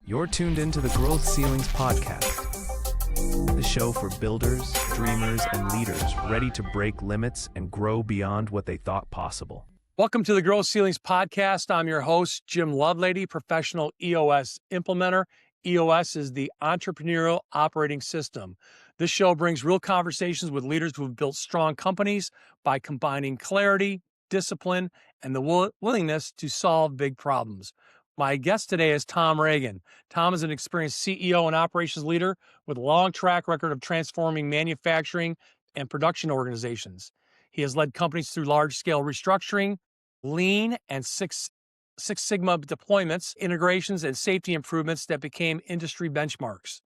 You're tuned into the Growth Ceilings podcast, the show for builders, dreamers, and leaders ready to break limits and grow beyond what they thought possible. Welcome to the Growth Ceilings podcast. I'm your host, Jim Lovelady, professional EOS implementer. EOS is the entrepreneurial operating system. This show brings real conversations with leaders who have built strong companies by combining clarity, discipline, and the willingness to solve big problems. My guest today is Tom Ragen. Tom is an experienced CEO and operations leader with a long track record of transforming manufacturing and production organizations. He has led companies through large-scale restructuring, lean, and Six Sigma deployments, integrations, and safety improvements that became industry benchmarks.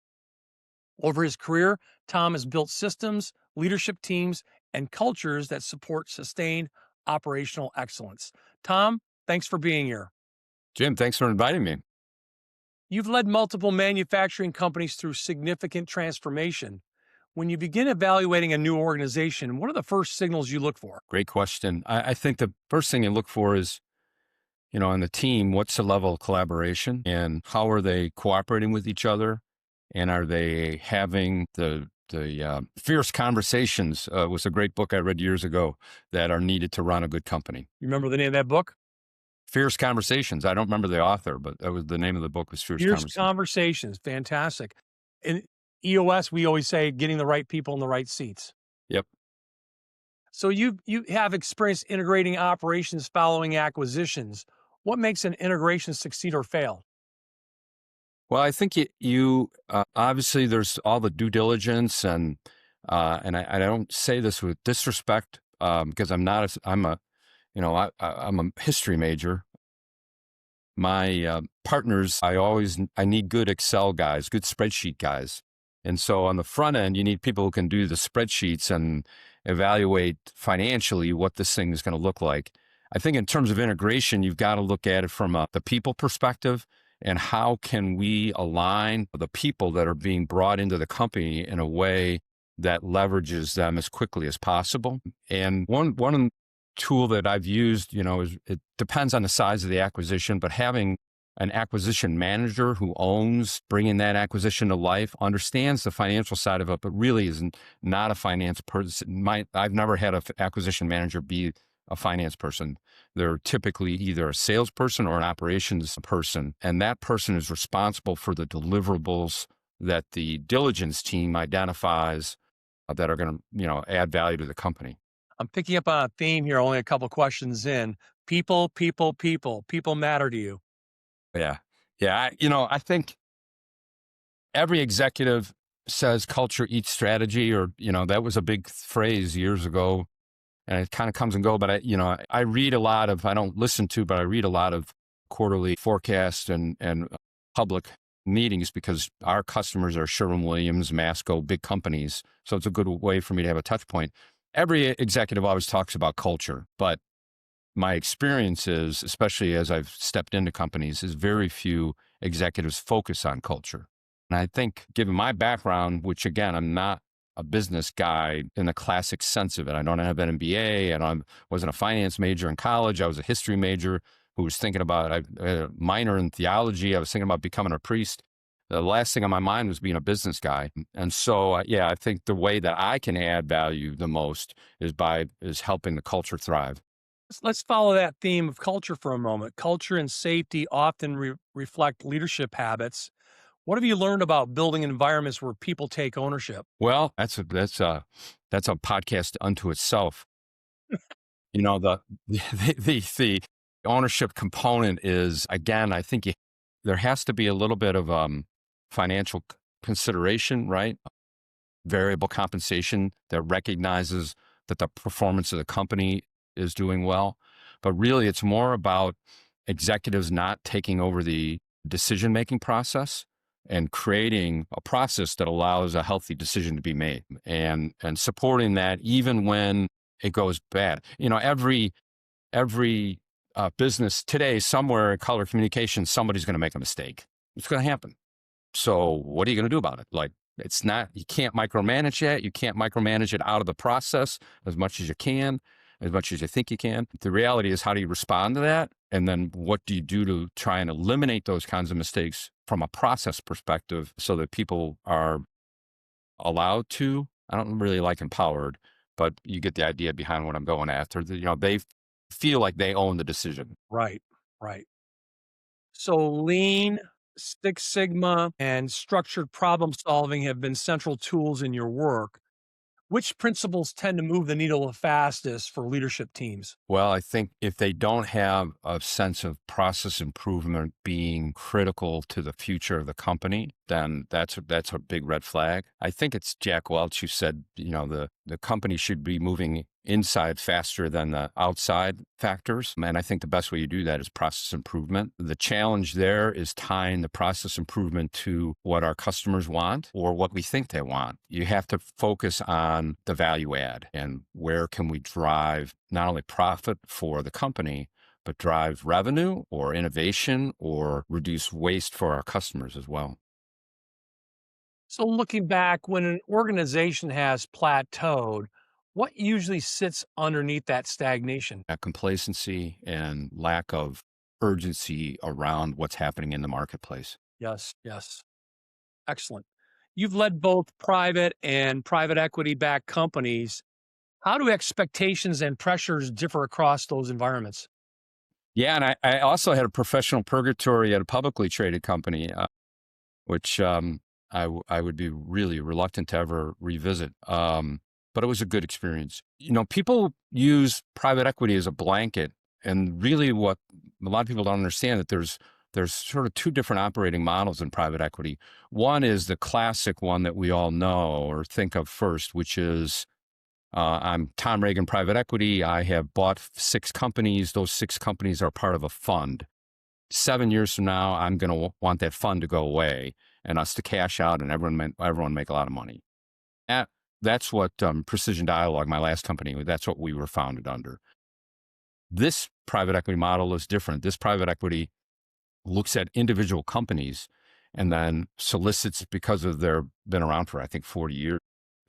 Over his career, Tom has built systems, leadership teams, and cultures that support sustained operational excellence. Tom, thanks for being here. Jim, thanks for inviting me. You've led multiple manufacturing companies through significant transformation. When you begin evaluating a new organization, what are the first signals you look for? Great question. I think the first thing you look for is, in the team, what's the level of collaboration and how are they cooperating with each other? And are they having the fierce conversations was a great book I read years ago that are needed to run a good company. You remember the name of that book? Fierce Conversations. I don't remember the author, but that was the name of the book was Fierce Conversations. Fantastic. In EOS, we always say getting the right people in the right seats. Yep. So you have experience integrating operations following acquisitions. What makes an integration succeed or fail? Well, I think you obviously there's all the due diligence and I don't say this with disrespect because I'm a history major. My partners, I need good Excel guys, good spreadsheet guys. And so on the front end, you need people who can do the spreadsheets and evaluate financially what this thing is going to look like. I think in terms of integration, you've got to look at it from the people perspective and how can we align the people that are being brought into the company in a way that leverages them as quickly as possible. And one tool that I've used, is it depends on the size of the acquisition, but having an acquisition manager who owns bringing that acquisition to life, understands the financial side of it, but really is not a finance person. I've never had an acquisition manager be a finance person. They're typically either a salesperson or an operations person, and that person is responsible for the deliverables that the diligence team identifies that are going to, add value to the company. I'm picking up on a theme here, only a couple questions in. People matter to you. Yeah. I think every executive says culture eats strategy, or, that was a big phrase years ago, and it kind of comes and go. But I read a lot of, I don't listen to, but I read a lot of quarterly forecasts and public meetings because our customers are Sherwin-Williams, Masco, big companies. So it's a good way for me to have a touch point. Every executive always talks about culture, but my experience is, especially as I've stepped into companies, is very few executives focus on culture. And I think given my background, which again, I'm not a business guy in the classic sense of it. I don't have an MBA and I wasn't a finance major in college. I was a history major who was thinking about, I had a minor in theology. I was thinking about becoming a priest. The last thing on my mind was being a business guy. And so, I think the way that I can add value the most is helping the culture thrive. Let's follow that theme of culture for a moment. Culture and safety often reflect leadership habits. What have you learned about building environments where people take ownership? Well, that's a podcast unto itself. The ownership component is, again, I think there has to be a little bit of financial consideration, right? Variable compensation that recognizes that the performance of the company is doing well. But really, it's more about executives not taking over the decision-making process and creating a process that allows a healthy decision to be made and supporting that even when it goes bad. Every business today, somewhere in color communication, somebody's going to make a mistake. It's going to happen. So what are you going to do about it? You can't micromanage it. You can't micromanage it out of the process as much as you can, as much as you think you can. The reality is, how do you respond to that? And then what do you do to try and eliminate those kinds of mistakes from a process perspective so that people are allowed to, I don't really like empowered, but you get the idea behind what I'm going after. They feel like they own the decision. Right, right. So Lean, Six Sigma, and structured problem solving have been central tools in your work. Which principles tend to move the needle the fastest for leadership teams? Well, I think if they don't have a sense of process improvement being critical to the future of the company, then that's a big red flag. I think it's Jack Welch who said, the company should be moving inside faster than the outside factors. And I think the best way you do that is process improvement. The challenge there is tying the process improvement to what our customers want or what we think they want. You have to focus on the value add and where can we drive not only profit for the company, but drive revenue or innovation or reduce waste for our customers as well. So, looking back, when an organization has plateaued, what usually sits underneath that stagnation? That complacency and lack of urgency around what's happening in the marketplace. Yes, yes. Excellent. You've led both private and private equity backed companies. How do expectations and pressures differ across those environments? Yeah, and I also had a professional purgatory at a publicly traded company, which I would be really reluctant to ever revisit. But it was a good experience. People use private equity as a blanket, and really what a lot of people don't understand that there's sort of two different operating models in private equity. One is the classic one that we all know or think of first, which is I'm Tom Ragen Private Equity. I have bought 6 companies. Those 6 companies are part of a fund. 7 years from now, I'm going to want that fund to go away and us to cash out and everyone make a lot of money. That's what Precision Dialogue, my last company, that's what we were founded under. This private equity model is different. This private equity looks at individual companies and then solicits, because of their been around for, I think, 40 years,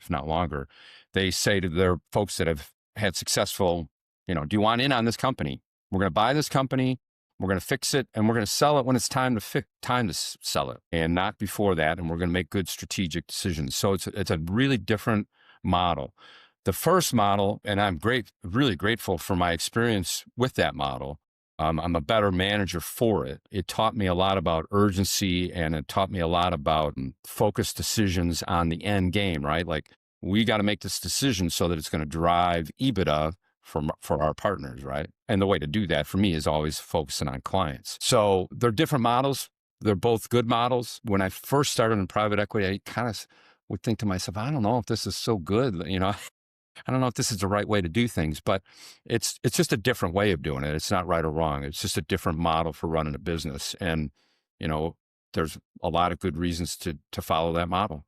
if not longer. They say to their folks that have had successful, do you want in on this company? We're going to buy this company. We're going to fix it, and we're going to sell it when it's time to sell it, and not before that. And we're going to make good strategic decisions. So it's a really different model. The first model, and I'm really grateful for my experience with that model. I'm a better manager for it. It taught me a lot about urgency, and it taught me a lot about focused decisions on the end game. Right, like we got to make this decision so that it's going to drive EBITDA for our partners, right? And the way to do that for me is always focusing on clients. So they're different models. They're both good models. When I first started in private equity, I kind of would think to myself, I don't know if this is so good. I don't know if this is the right way to do things, but it's just a different way of doing it. It's not right or wrong. It's just a different model for running a business. And, there's a lot of good reasons to follow that model.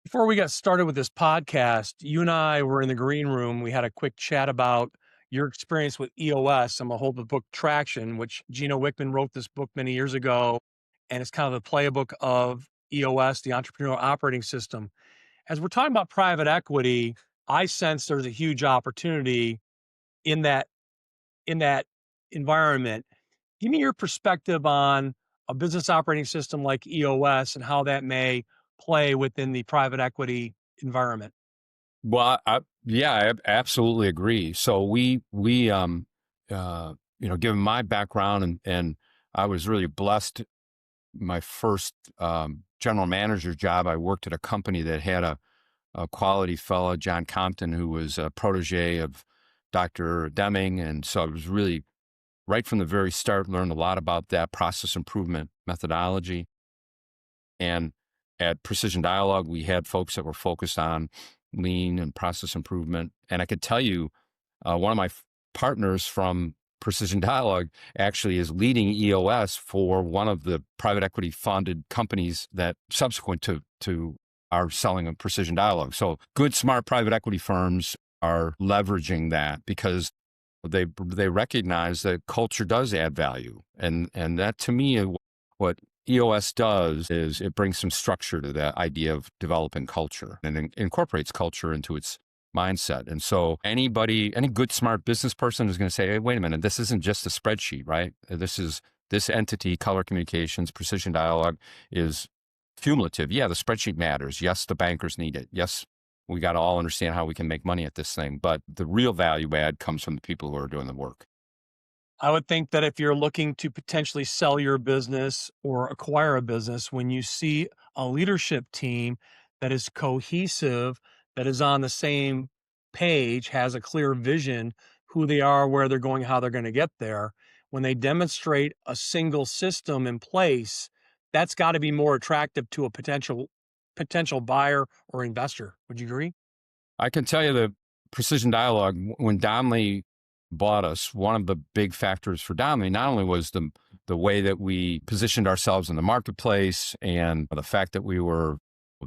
Before we got started with this podcast, you and I were in the green room. We had a quick chat about your experience with EOS. I'm going to hold the book Traction, which Gino Wickman wrote this book many years ago. And it's kind of the playbook of EOS, the Entrepreneurial Operating System. As we're talking about private equity, I sense there's a huge opportunity in that environment. Give me your perspective on a business operating system like EOS and how that may play within the private equity environment. Well, I absolutely agree. So we given my background and I was really blessed. My first general manager job, I worked at a company that had a quality fellow, John Compton, who was a protege of Dr. Deming. And so I was really, right from the very start, learned a lot about that process improvement methodology. And at Precision Dialogue, we had folks that were focused on lean and process improvement. And I could tell you, one of my partners from Precision Dialogue actually is leading EOS for one of the private equity funded companies that subsequent to our selling of Precision Dialogue. So good, smart private equity firms are leveraging that because they recognize that culture does add value. And that to me, what EOS does is it brings some structure to that idea of developing culture and incorporates culture into its mindset. And so any good, smart business person is going to say, hey, wait a minute, this isn't just a spreadsheet, right? This entity, Color Communications, Precision Dialogue, is cumulative. Yeah, the spreadsheet matters. Yes, the bankers need it. Yes, we got to all understand how we can make money at this thing. But the real value add comes from the people who are doing the work. I would think that if you're looking to potentially sell your business or acquire a business, when you see a leadership team that is cohesive, that is on the same page, has a clear vision, who they are, where they're going, how they're going to get there, when they demonstrate a single system in place, that's got to be more attractive to a potential buyer or investor. Would you agree? I can tell you the Precision Dialogue, when Donnelly bought us, one of the big factors for Donnelly not only was the way that we positioned ourselves in the marketplace and the fact that we were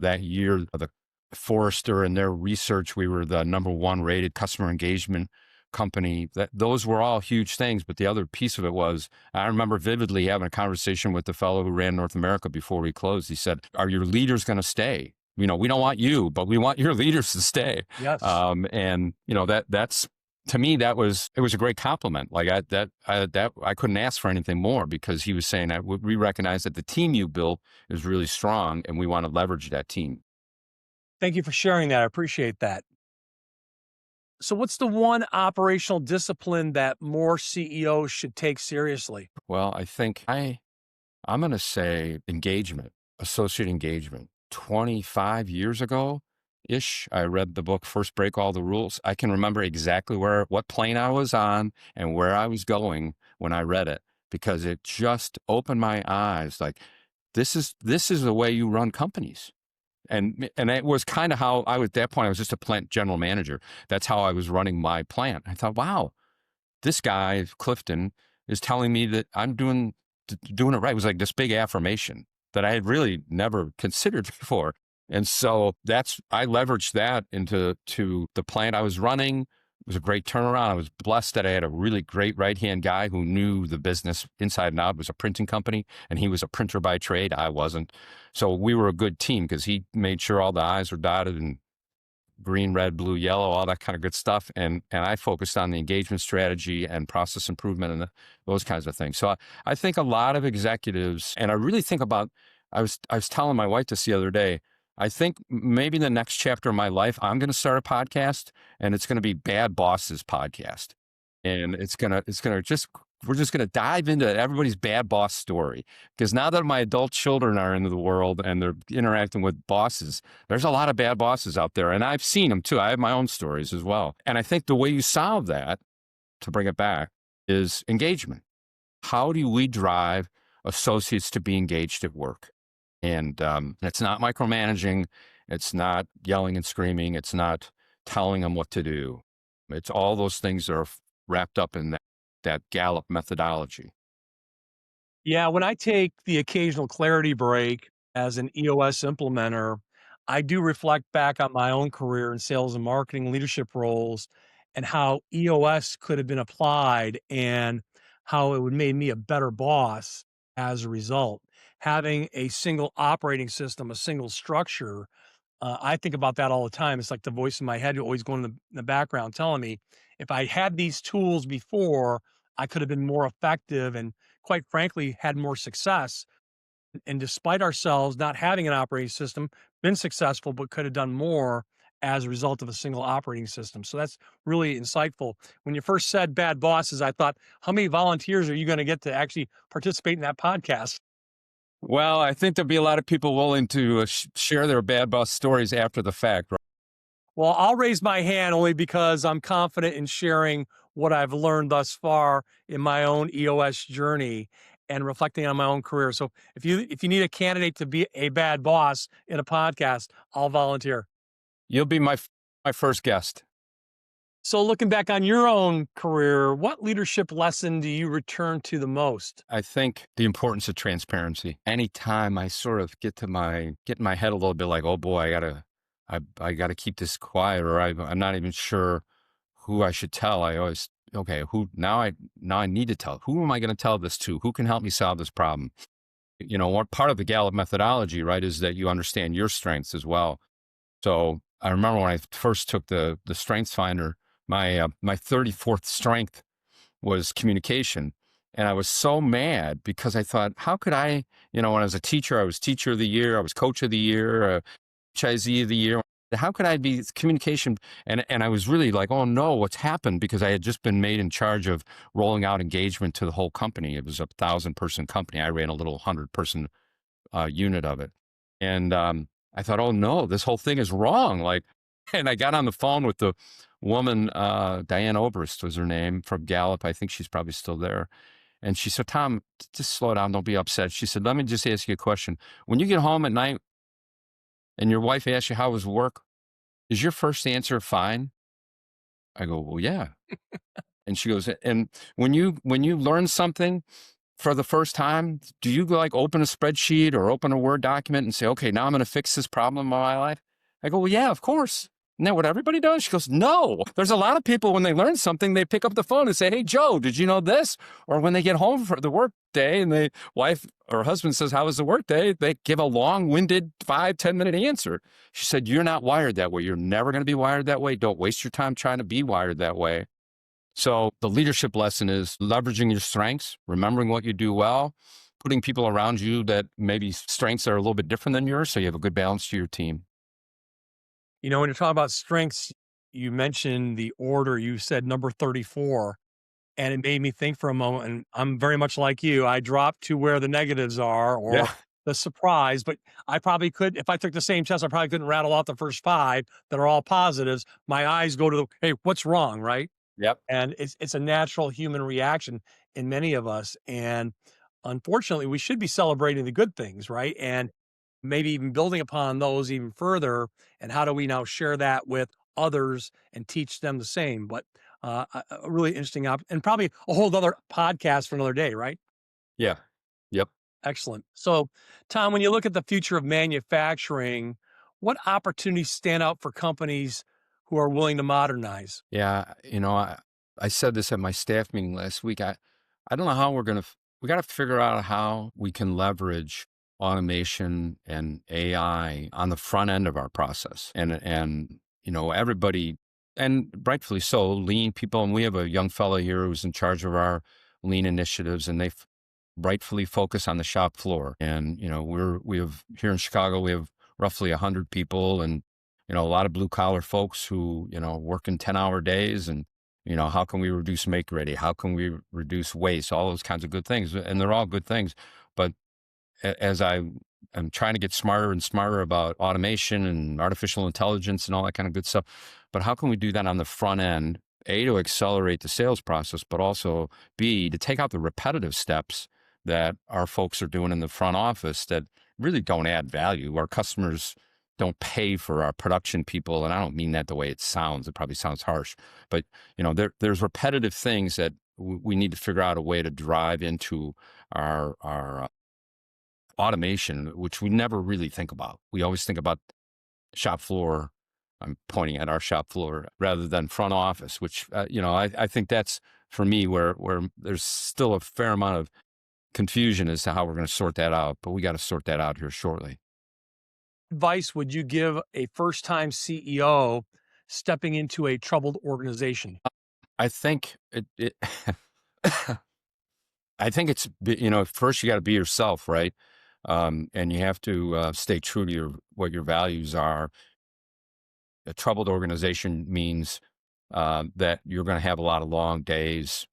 that year, the Forrester and their research, we were the #1 rated customer engagement company. Those were all huge things. But the other piece of it was, I remember vividly having a conversation with the fellow who ran North America before we closed. He said, "Are your leaders going to stay? We don't want you, but we want your leaders to stay." Yes. And that's, to me, it was a great compliment. Like I couldn't ask for anything more, because he was saying that we recognize that the team you built is really strong and we want to leverage that team. Thank you for sharing that. I appreciate that. So what's the one operational discipline that more CEOs should take seriously? Well, I think I'm going to say engagement, associate engagement. 25 years ago ish, I read the book First Break All the Rules. I can remember exactly what plane I was on and where I was going when I read it, because it just opened my eyes. Like, this is the way you run companies. And it was kind of how at that point, I was just a plant general manager. That's how I was running my plant. I thought, wow, this guy, Clifton, is telling me that I'm doing it right. It was like this big affirmation that I had really never considered before. And so I leveraged that into the plant I was running. It was a great turnaround. I was blessed that I had a really great right-hand guy who knew the business inside and out. It was a printing company, and he was a printer by trade. I wasn't. So we were a good team, because he made sure all the I's were dotted and green, red, blue, yellow, all that kind of good stuff. And I focused on the engagement strategy and process improvement and those kinds of things. So I think a lot of executives, and I really think about, I was telling my wife this the other day, I think maybe the next chapter of my life, I'm going to start a podcast, and it's going to be Bad Bosses Podcast. And we're just going to dive into everybody's bad boss story. Because now that my adult children are into the world and they're interacting with bosses, there's a lot of bad bosses out there. And I've seen them too. I have my own stories as well. And I think the way you solve that, to bring it back, is engagement. How do we drive associates to be engaged at work? And it's not micromanaging. It's not yelling and screaming. It's not telling them what to do. It's all those things that are wrapped up in that Gallup methodology. Yeah, when I take the occasional clarity break as an EOS implementer, I do reflect back on my own career in sales and marketing leadership roles, and how EOS could have been applied, and how it would made me a better boss as a result. Having a single operating system, a single structure, I think about that all the time. It's like the voice in my head always going in the background telling me, if I had these tools before, I could have been more effective and, quite frankly, had more success. And despite ourselves not having an operating system, been successful, but could have done more as a result of a single operating system. So that's really insightful. When you first said bad bosses, I thought, how many volunteers are you going to get to actually participate in that podcast? Well, I think there'll be a lot of people willing to share their bad boss stories after the fact, right? Well, I'll raise my hand only because I'm confident in sharing what I've learned thus far in my own EOS journey and reflecting on my own career. So if you need a candidate to be a bad boss in a podcast, I'll volunteer. You'll be my first guest. So looking back on your own career, what leadership lesson do you return to the most? I think the importance of transparency. Anytime I sort of get in my head a little bit like, oh boy, I gotta keep this quiet, or I'm not even sure who I should tell. I always, okay, now I need to tell. Who am I going to tell this to? Who can help me solve this problem? What part of the Gallup methodology, right, is that you understand your strengths as well. So I remember when I first took the Strengths Finder, my 34th strength was communication. And I was so mad because I thought, how could I, when I was a teacher, I was teacher of the year, I was coach of the year, HIZ of the year. How could I be communication? And I was really like, oh no, what's happened? Because I had just been made in charge of rolling out engagement to the whole company. It was a 1,000-person company. I ran a little 100-person unit of it. And I thought, oh no, this whole thing is wrong. Like, and I got on the phone with the woman, Diane Oberst was her name, from Gallup. I think she's probably still there. And she said, Tom, just slow down. Don't be upset. She said, let me just ask you a question. When you get home at night and your wife asks you, how was work? Is your first answer fine? I go, well, yeah. And she goes, and when you learn something for the first time, do you like open a spreadsheet or open a Word document and say, okay, now I'm going to fix this problem in my life? I go, well, yeah, of course. Isn't that what everybody does? She goes, no. There's a lot of people, when they learn something, they pick up the phone and say, hey, Joe, did you know this? Or when they get home for the work day and the wife or husband says, how was the work day? They give a long-winded 5-10 minute answer. She said, you're not wired that way. You're never going to be wired that way. Don't waste your time trying to be wired that way. So the leadership lesson is leveraging your strengths, remembering what you do well, putting people around you that maybe strengths are a little bit different than yours, so you have a good balance to your team. When you're talking about strengths, you mentioned the order, you said number 34, and it made me think for a moment. And I'm very much like you. I dropped to where the negatives are or Yeah. the surprise, but I probably could, if I took the same test, I probably couldn't rattle off the first five that are all positives. My eyes go to the, hey, what's wrong? Right. Yep. And it's a natural human reaction in many of us. And unfortunately, we should be celebrating the good things, right? And maybe even building upon those even further. And how do we now share that with others and teach them the same? But a really interesting and probably a whole other podcast for another day, right? Yeah. Yep. Excellent. So, Tom, when you look at the future of manufacturing, what opportunities stand out for companies who are willing to modernize? Yeah. I said this at my staff meeting last week. I don't know how we got to figure out how we can leverage automation and AI on the front end of our process. And everybody, and rightfully so, lean people. And we have a young fellow here who's in charge of our lean initiatives, and they rightfully focus on the shop floor. And, we have here in Chicago, we have roughly 100 people and, a lot of blue collar folks who, work in 10-hour days. And, how can we reduce make ready? How can we reduce waste? All those kinds of good things. And they're all good things. But as I am trying to get smarter and smarter about automation and artificial intelligence and all that kind of good stuff, but how can we do that on the front end? A, to accelerate the sales process, but also B, to take out the repetitive steps that our folks are doing in the front office that really don't add value. Our customers don't pay for our production people. And I don't mean that the way it sounds. It probably sounds harsh, but there's repetitive things that we need to figure out a way to drive into our automation, which we never really think about. We always think about shop floor. I'm pointing at our shop floor rather than front office, which, I think that's for me where there's still a fair amount of confusion as to how we're going to sort that out, but we got to sort that out here shortly. Advice would you give a first-time CEO stepping into a troubled organization? I think I think it's, first you got to be yourself, right? And you have to stay true to what your values are. A troubled organization means that you're going to have a lot of long days.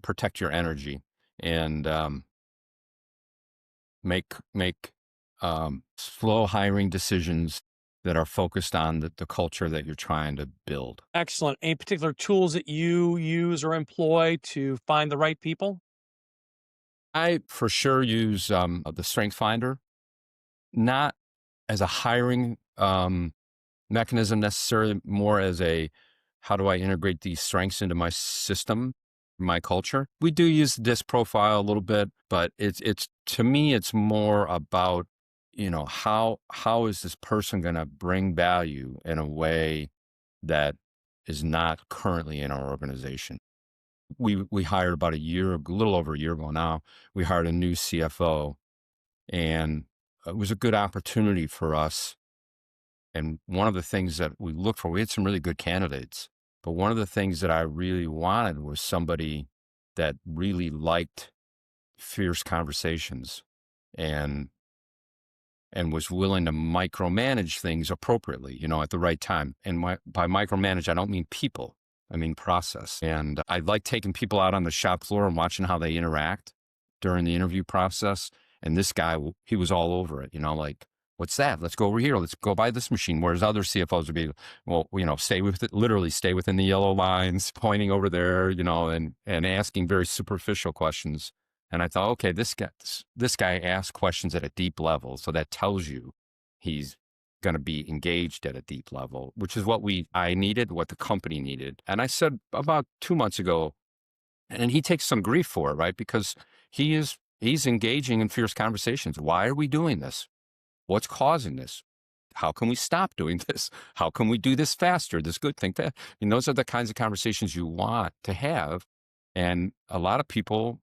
Protect your energy and make slow hiring decisions that are focused on the culture that you're trying to build. Excellent. Any particular tools that you use or employ to find the right people? I for sure use the Strength Finder, not as a hiring mechanism necessarily, more as a how do I integrate these strengths into my system, my culture. We do use the DISC profile a little bit, but it's to me it's more about how is this person going to bring value in a way that is not currently in our organization. We hired about a little over a year ago now. We hired a new CFO, and it was a good opportunity for us And one of the things that we looked for, we had some really good candidates, but one of the things that I really wanted was somebody that really liked fierce conversations and was willing to micromanage things appropriately, at the right time. And by micromanage, I don't mean people, I mean process. And I like taking people out on the shop floor and watching how they interact during the interview process. And this guy, he was all over it, like, what's that? Let's go over here. Let's go by this machine. Whereas other CFOs would be, well, stay with it, literally stay within the yellow lines, pointing over there, and asking very superficial questions. And I thought, okay, this guy asks questions at a deep level. So that tells you he's going to be engaged at a deep level, which is what I needed, what the company needed. And I said about 2 months ago, and he takes some grief for it, right? Because he's engaging in fierce conversations. Why are we doing this? What's causing this? How can we stop doing this? How can we do this faster? This good thing. Those are the kinds of conversations you want to have. And a lot of people,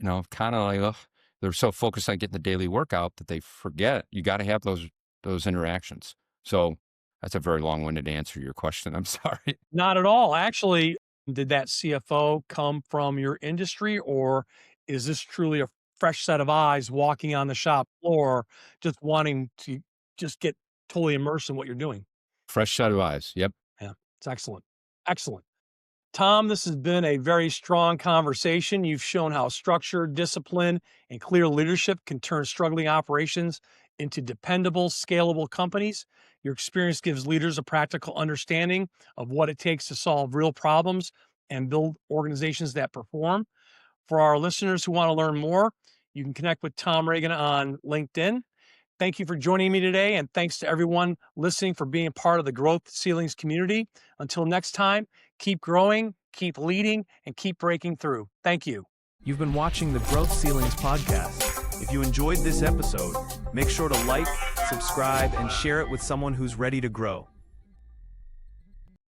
kind of like, ugh, they're so focused on getting the daily workout that they forget you got to have those interactions. So that's a very long-winded answer to your question. I'm sorry. Not at all. Actually, did that CFO come from your industry, or is this truly a fresh set of eyes walking on the shop floor, just wanting to just get totally immersed in what you're doing? Fresh set of eyes. Yep. Yeah, it's excellent. Excellent. Tom, this has been a very strong conversation. You've shown how structure, discipline, and clear leadership can turn struggling operations into dependable, scalable companies. Your experience gives leaders a practical understanding of what it takes to solve real problems and build organizations that perform. For our listeners who want to learn more, you can connect with Tom Ragen on LinkedIn. Thank you for joining me today, and thanks to everyone listening for being part of the Growth Ceilings community. Until next time, keep growing, keep leading, and keep breaking through. Thank you. You've been watching the Growth Ceilings podcast. If you enjoyed this episode, make sure to like, subscribe, and share it with someone who's ready to grow.